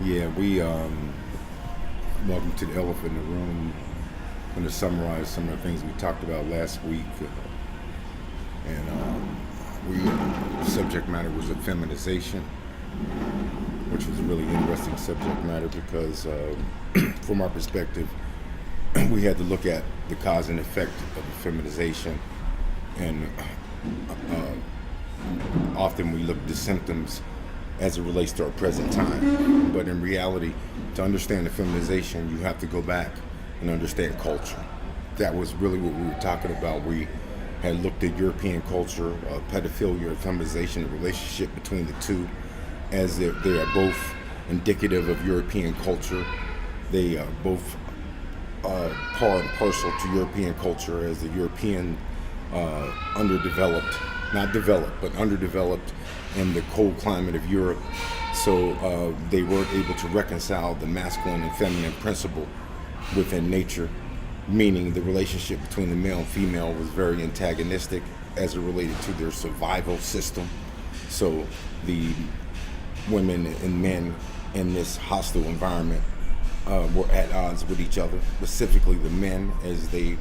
Yeah, we welcome to the elephant in the room. I'm going to summarize some of the things we talked about last week, and we subject matter was a feminization, which was a really interesting subject matter because, from our perspective, we had to look at the cause and effect of the feminization, and often we look at the symptoms as it relates to our present time. But in reality, to understand the feminization, you have to go back and understand culture. That was really what we were talking about. We had looked at European culture, pedophilia, and feminization, the relationship between the two, as they are both indicative of European culture. They are both par and parcel to European culture, as the European underdeveloped, not developed, but underdeveloped in the cold climate of Europe. So they weren't able to reconcile the masculine and feminine principle within nature, meaning the relationship between the male and female was very antagonistic as it related to their survival system. So the women and men in this hostile environment were at odds with each other, specifically the men, as they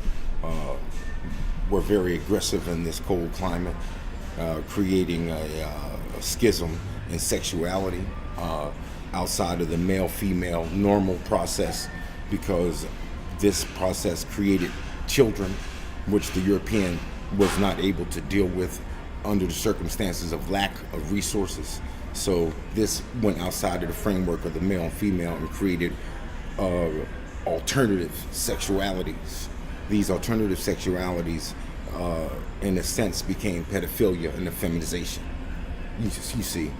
were very aggressive in this cold climate, creating a schism in sexuality outside of the male-female normal process, because this process created children, which the European was not able to deal with under the circumstances of lack of resources. So this went outside of the framework of the male and female and created alternative sexualities. These alternative sexualities, in a sense, became pedophilia and the feminization. You see,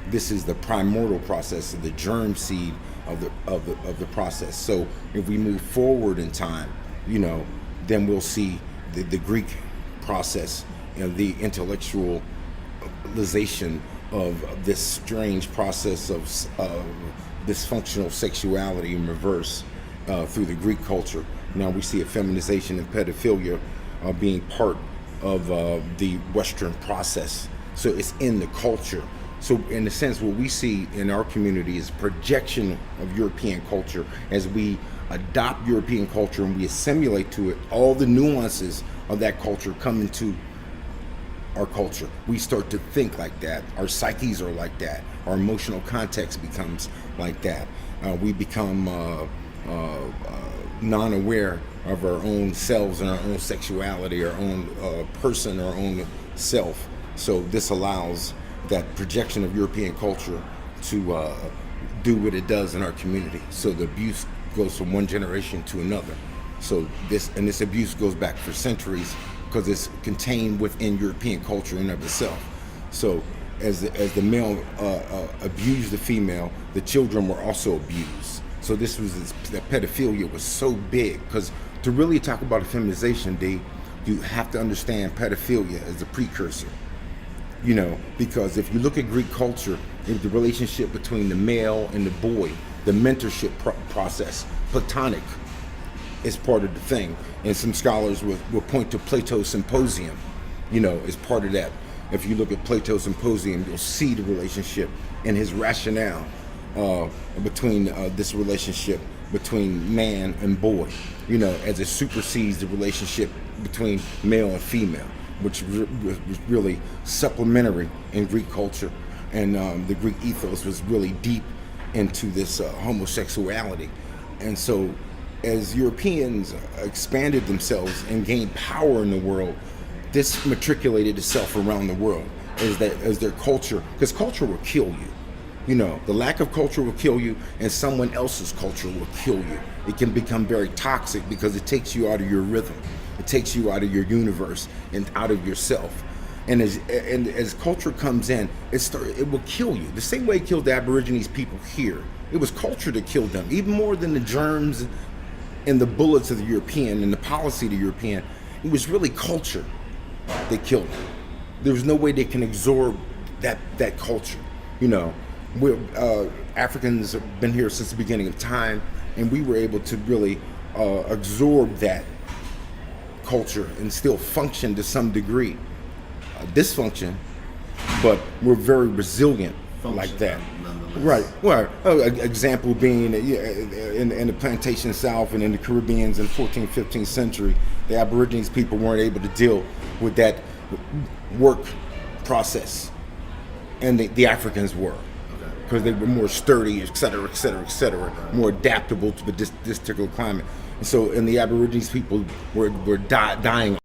this is the primordial process, of the germ seed of the process. So if we move forward in time, then we'll see the Greek process and the intellectualization of this strange process of dysfunctional sexuality in reverse through the Greek culture. Now we see a feminization and pedophilia being part of the Western process. So it's in the culture. So in a sense, what we see in our community is projection of European culture. As we adopt European culture and we assimilate to it, all the nuances of that culture come into our culture. We start to think like that. Our psyches are like that. Our emotional context becomes like that. We become non-aware of our own selves and our own sexuality, our own person, our own self. So this allows that projection of European culture to do what it does in our community. So the abuse goes from one generation to another. So this abuse goes back for centuries because it's contained within European culture in and of itself. So as the male abused the female, the children were also abused. So the pedophilia was so big, because to really talk about a feminization, you have to understand pedophilia as a precursor. Because if you look at Greek culture, the relationship between the male and the boy, the mentorship process, platonic, is part of the thing. And some scholars will point to Plato's Symposium, as part of that. If you look at Plato's Symposium, you'll see the relationship and his rationale between this relationship between man and boy, as it supersedes the relationship between male and female, which was really supplementary in Greek culture. And the Greek ethos was really deep into this homosexuality. And so as Europeans expanded themselves and gained power in the world, this matriculated itself around the world as their culture, because culture will kill you. The lack of culture will kill you, and someone else's culture will kill you. It can become very toxic because it takes you out of your rhythm. It takes you out of your universe and out of yourself. And as culture comes in, it will kill you. The same way it killed the Aborigines people here. It was culture that killed them, even more than the germs and the bullets of the European and the policy of the European. It was really culture that killed them. There was no way they can absorb that culture. Africans have been here since the beginning of time, and we were able to really absorb that culture and still function to some degree. Dysfunction, but we're very resilient like that. Right. Well, example being in the plantation South and in the Caribbeans in 14th, 15th century, the Aborigines people weren't able to deal with that work process, and the Africans were, because they were more sturdy, et cetera, et cetera, et cetera, more adaptable to this particular climate. And so, and the Aborigines people were dying